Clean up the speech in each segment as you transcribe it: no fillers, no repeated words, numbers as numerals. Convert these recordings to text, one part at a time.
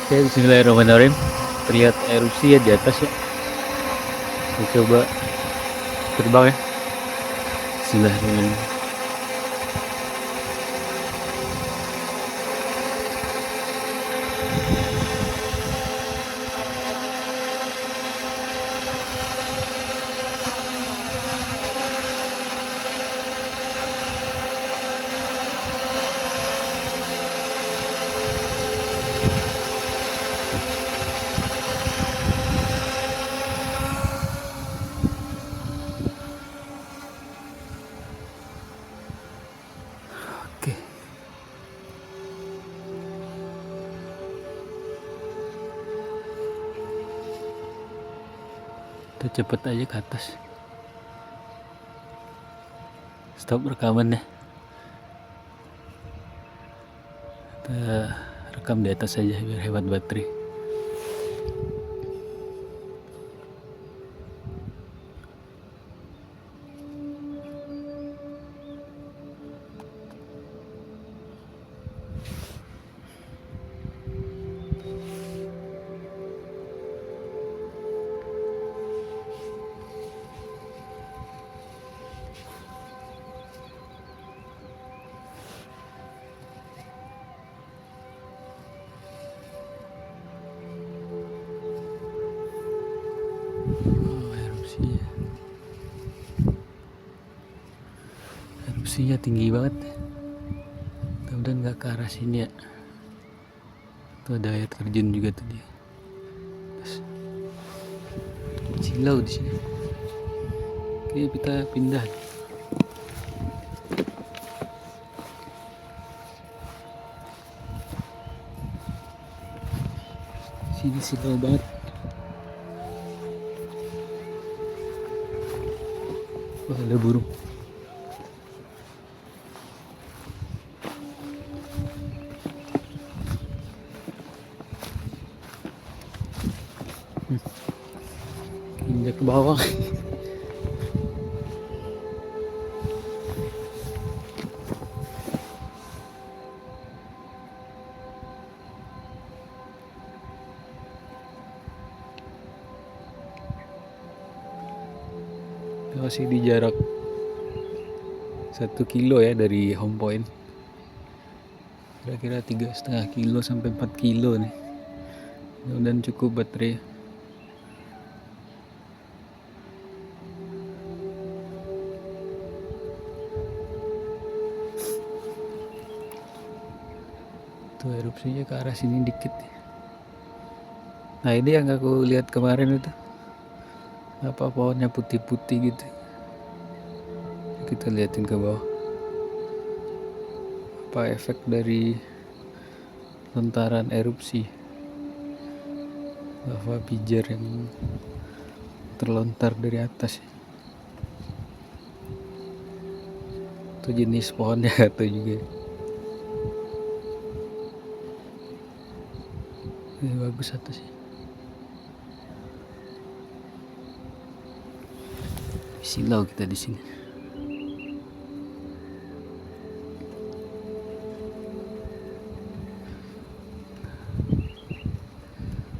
Oke, bismillahirrahmanirrahim. Terlihat erupsi ya di atas ya. Saya coba terbang ya. Bismillahirrahmanirrahim. Oke. Kita cepet aja ke atas. Stop rekaman ya. Kita rekam di atas aja biar hemat baterai. Erupsinya tinggi banget. Mudah-mudahan nggak ke arah sini ya. Tuh ada air terjun juga tuh dia. Terus silau di sini. Oke, kita pindah. Sini silau banget. Wah, ada burung. Injak ke bawah. Masih di jarak 1 kilo ya dari home point. Kira-kira 3,5 kilo sampai 4 kilo nih. Mudah-mudahan cukup baterai. Tuh erupsinya ke arah sini dikit. Nah ini yang aku lihat kemarin itu, apa pohonnya putih-putih gitu. Kita liatin ke bawah. Apa efek dari lontaran erupsi lava pijar yang terlontar dari atas. Itu jenis pohonnya atau juga. Ini bagus atasnya. Silau kita di sini.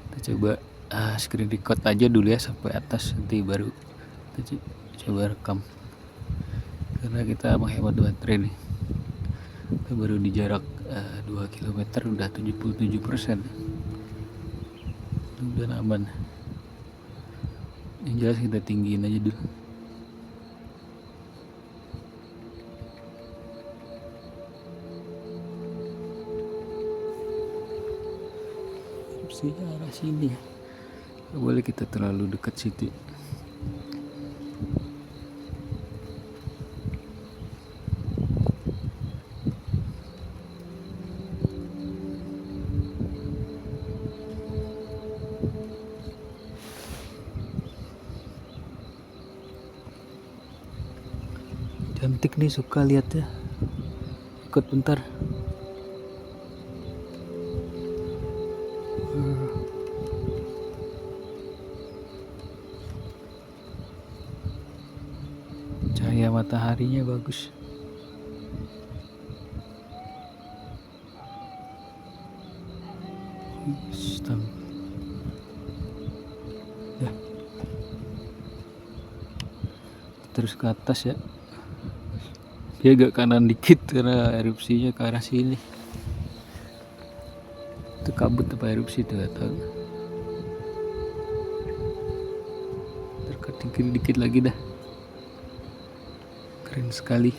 Kita coba screen record aja dulu ya sampai atas, nanti baru kita coba rekam. Karena kita menghemat baterai nih. Kita baru di jarak 2 km udah 77%. Udah aman. Yang jelas kita tinggiin aja dulu. Opsinya arah sini. Gak boleh kita terlalu dekat situ. Cantik nih, suka lihat ya. Ikut bentar. Cahaya mataharinya bagus. terus ke atas ya. Dia agak kanan dikit karena erupsinya ke arah sini. Itu kabut apa erupsi itu gak tahu. Terus kiri dikit lagi dah. Keren sekali.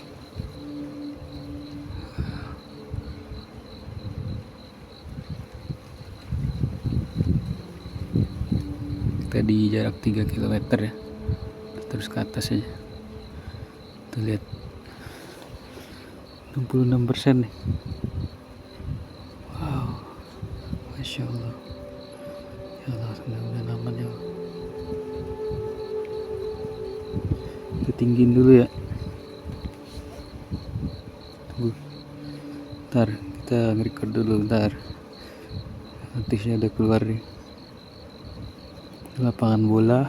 Kita di jarak 3 km ya. Terus ke atas aja. Tuh lihat 66% nih. Wow, Masya Allah. Ya Allah, mudah-mudahan aman ya Allah. Kita tinggiin dulu ya. Tunggu, ntar kita nge-record dulu bentar. Notifnya udah keluar nih. Lapangan bola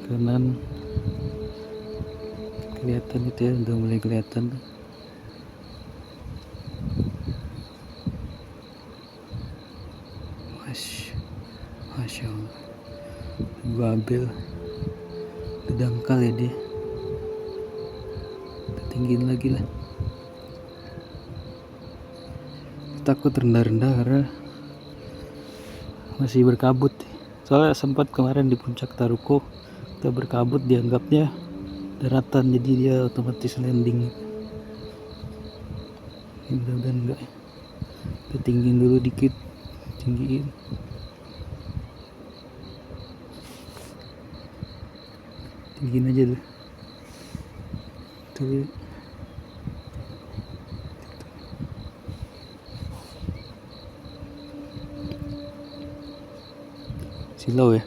kanan kelihatan itu ya, udah mulai kelihatan. Masya Allah, Babel kedangkal ya dia. Tinggiin lagi lah. Takut rendah-rendah karena masih berkabut. Soalnya sempat kemarin di puncak Taruko kita berkabut, dianggapnya daratan, jadi dia otomatis landing. Mudah-mudahan enggak. Kita tinggiin dulu dikit, tinggiin. Tinggiin aja dulu. Tuh. Silau ya.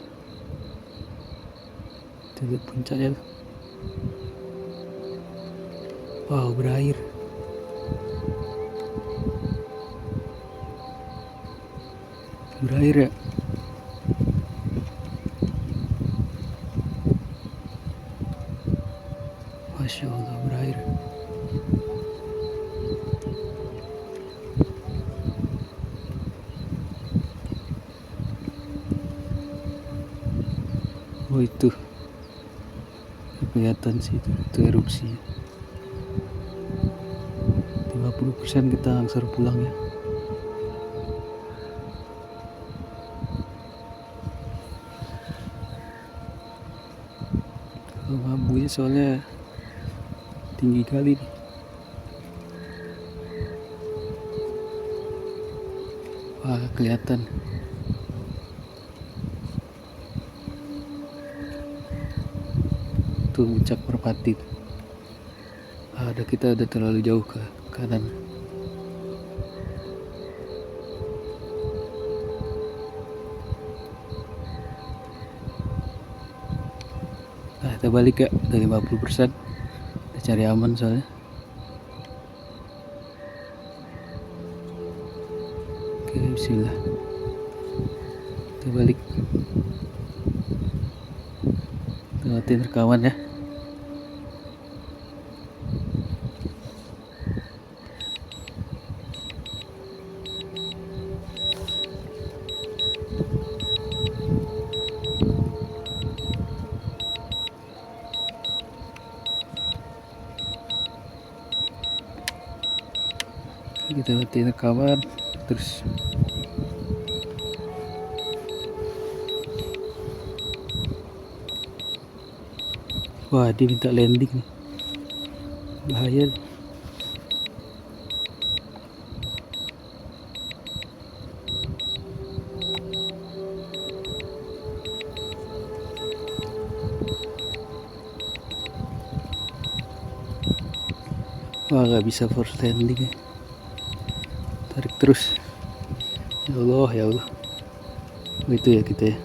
Kita lihat puncaknya. Wow, berair. Berair ya. Masya Allah, berair. Oh itu kelihatan sih, itu erupsi. 50% kita langsung pulang ya. Kalau abunya soalnya tinggi kali nih. Wah, kelihatan. Tuh puncak Merpati. Ada, kita udah terlalu jauh ke kanan. Nah, kita balik ya, udah 50%. Kita cari aman soalnya. Oke, bismillah. Kita balik. Kita matiin rekaman ya. Kita matiin rekaman terus. Wah, dia minta landing nih. Bahaya. Wah, gak bisa force landing. Tarik terus. Ya Allah, ya Allah. Itu ya kita ya.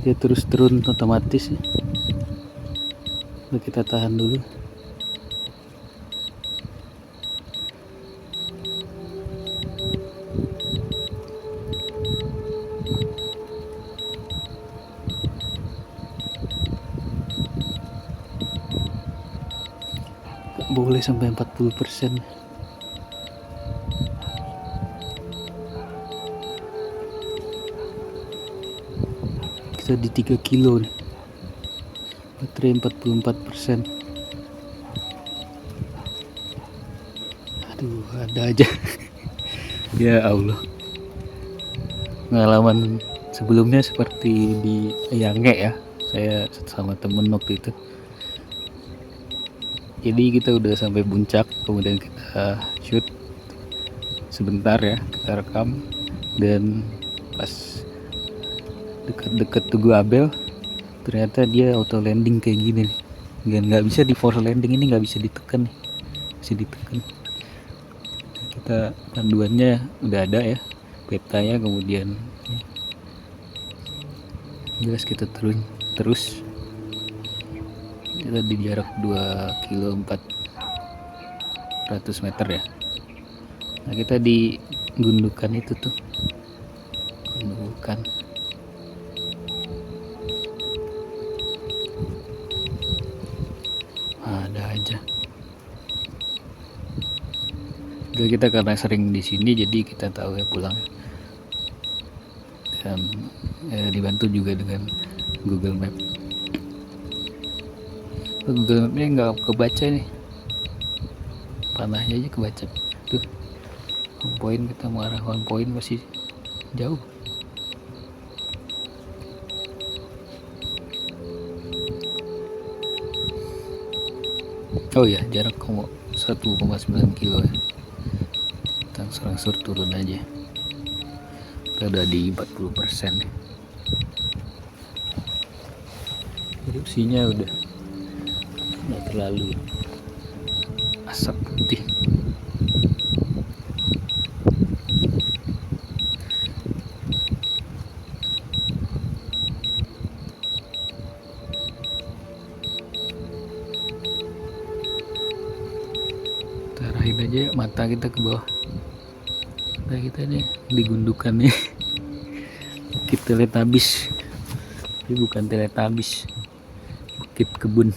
Dia terus turun otomatis ya. Nah, kita tahan dulu. Boleh sampai 40%. bisa di 3 kilo nih. Baterai 44%. Aduh, ada aja. Ya Allah, pengalaman sebelumnya seperti di Yange ya, saya sama temen waktu itu. Jadi kita udah sampai puncak, kemudian kita shoot sebentar ya, kita rekam, dan pas deket-deket Tugu Abel ternyata dia auto landing kayak gini nih, dan nggak bisa di force landing, ini nggak bisa ditekan nih, bisa ditekan. Kita panduannya udah ada ya, petanya, kemudian jelas kita terus kita di jarak 2 kilo 400 meter ya. Nah, kita di gundukan itu tuh, gundukan ada aja. Jadi kita karena sering di sini jadi kita tahu ya pulang, dan dibantu juga dengan Google Map. Google Mapnya nggak kebaca nih, panahnya aja kebaca tuh. Home point, kita mengarah home point masih jauh. Oh ya, jarak 1,9 kilo ya. Kita serangsur turun aja. Kita udah di 40% nih. Erupsinya udah nggak terlalu asap putih. Kita arahin aja mata kita ke bawah. Mata kita nih digundukan nih. Bukit Teletabis, tapi bukan Teletabis, bukit kebun,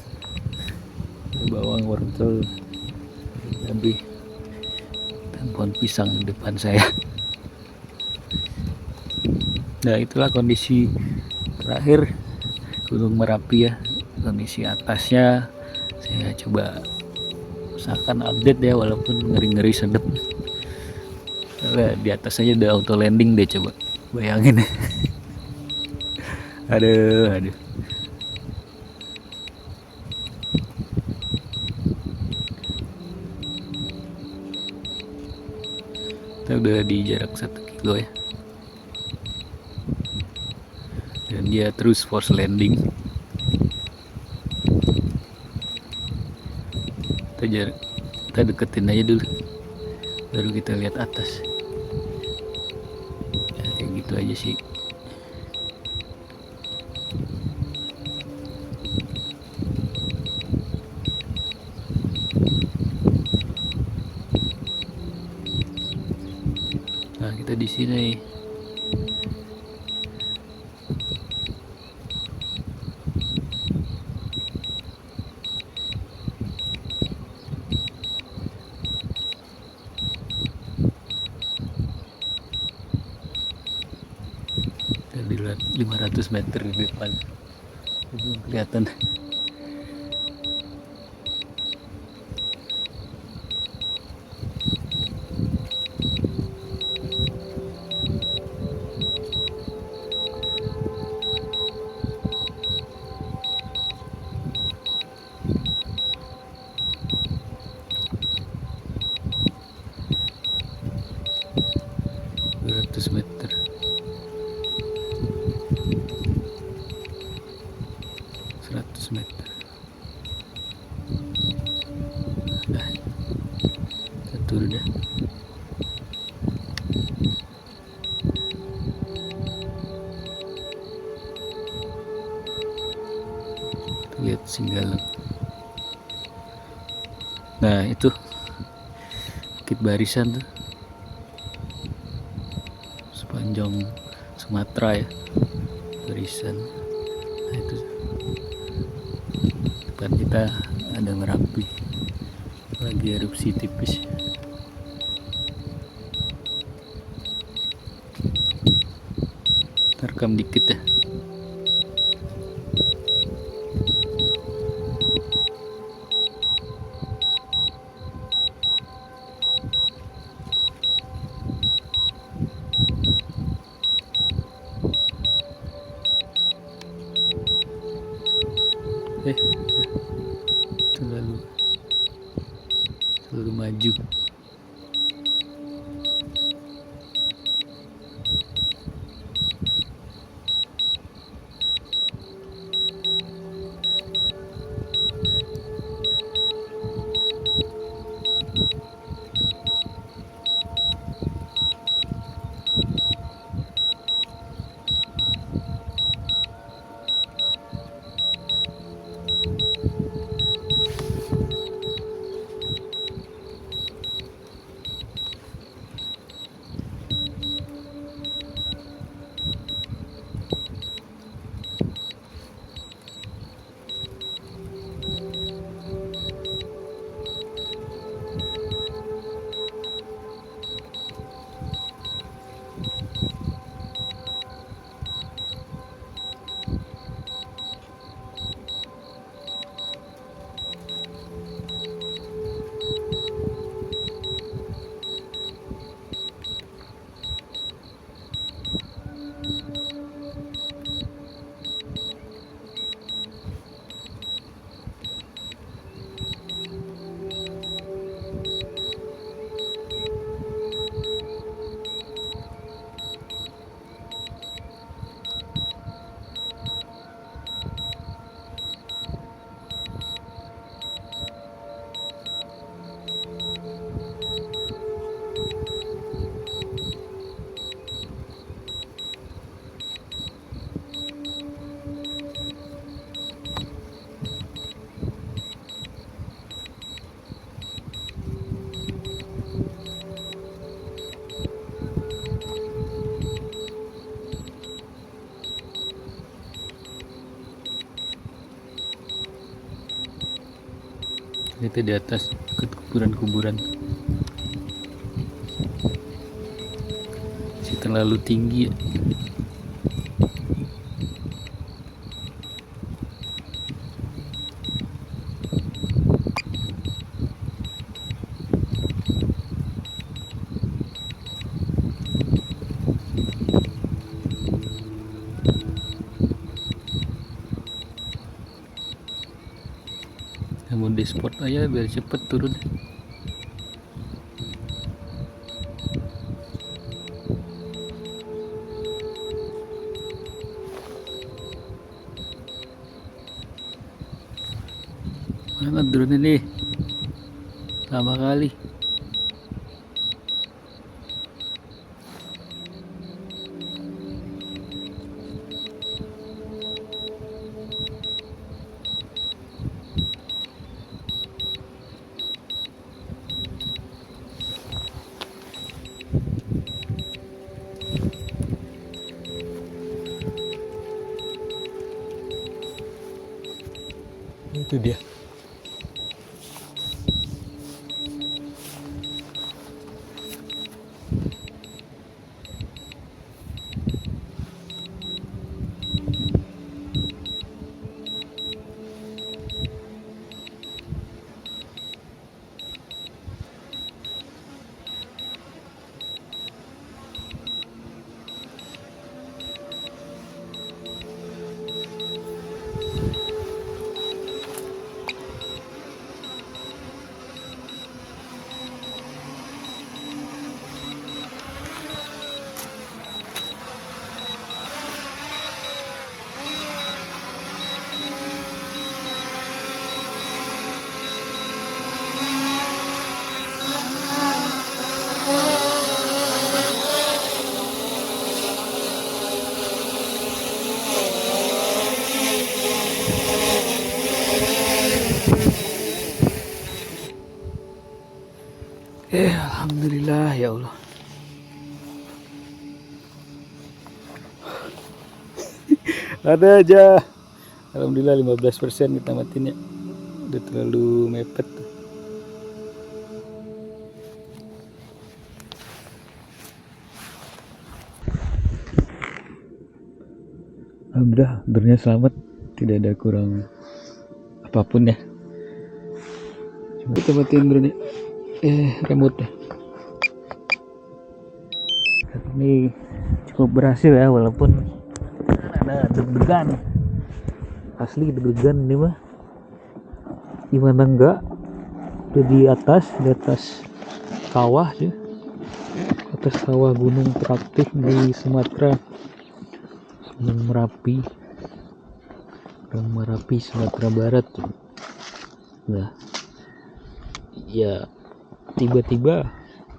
bawang, wortel, cabai, dan pohon pisang di depan saya. Nah, itulah kondisi terakhir Gunung Merapi ya. Kondisi atasnya saya coba usahakan update ya, walaupun ngeri-ngeri sedep. Di atas aja udah auto landing deh, coba bayangin. aduh kita udah di jarak 1 kilo ya, dan dia terus force landing. Kita deketin aja dulu, baru kita lihat atas ya, kayak gitu aja sih. Nah, kita di sini di 500 meter di depan, belum kelihatan. Meter 100 meter. Nah, kita turun ya. Lihat Singgalang. Nah, itu Bukit Barisan tuh, sepanjang Sumatera ya, Barisan. Nah, itu depan kita ada Merapi lagi erupsi tipis. Rekam dikit ya. eh terlalu maju. Itu di atas kuburan-kuburan masih terlalu tinggi ya. Namun di spot aja biar cepet turun. Mana turun ini? Lama kali. Itu dia. Alhamdulillah ya Allah. Ada aja. Alhamdulillah 15% kita matiin ya. Udah terlalu mepet. Alhamdulillah, drone-nya selamat, tidak ada kurang apapun ya. Coba kita matiin drone-nya. Remote ya. Ini cukup berhasil ya, walaupun ada deg-degan. Asli deg-degan ini mah. gimana enggak, udah di atas kawah sih, atas kawah gunung teraktif di Sumatera, Gunung Merapi Sumatera Barat. Nah ya tiba-tiba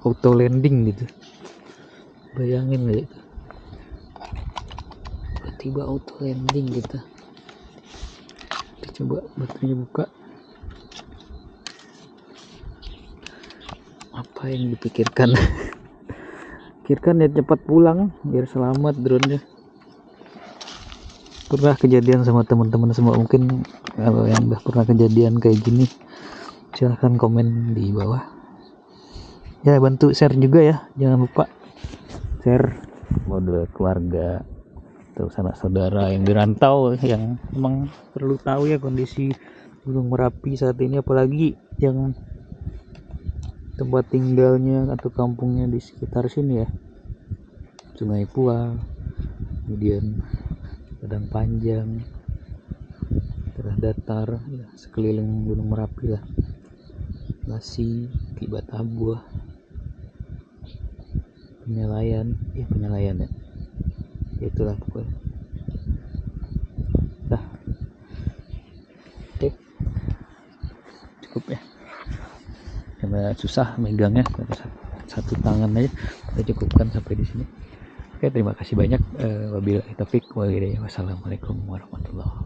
auto landing gitu, bayangin aja tiba-tiba auto landing gitu. Coba baterainya buka, apa yang dipikirkan? Pikirkan ya cepat pulang biar selamat drone-nya. Pernah kejadian sama teman-teman semua? Mungkin kalau yang udah pernah kejadian kayak gini silahkan komen di bawah ya, bantu share juga ya, jangan lupa share mode keluarga atau sanak saudara yang dirantau, yang emang perlu tahu ya kondisi Gunung Merapi saat ini, apalagi yang tempat tinggalnya atau kampungnya di sekitar sini ya, Sungai Puang, kemudian Padang Panjang, daerah datar ya, sekeliling Gunung Merapi lah, Lasi, Tibatabuah, Penyalayan ya, itulah pokoknya. Nah, oke, cukup ya, karena susah megangnya, satu tangan aja kita cukupkan sampai di sini. Oke, terima kasih banyak. Wabillahi taufik wal hidayah. Wassalamualaikum warahmatullahi wabarakatuh.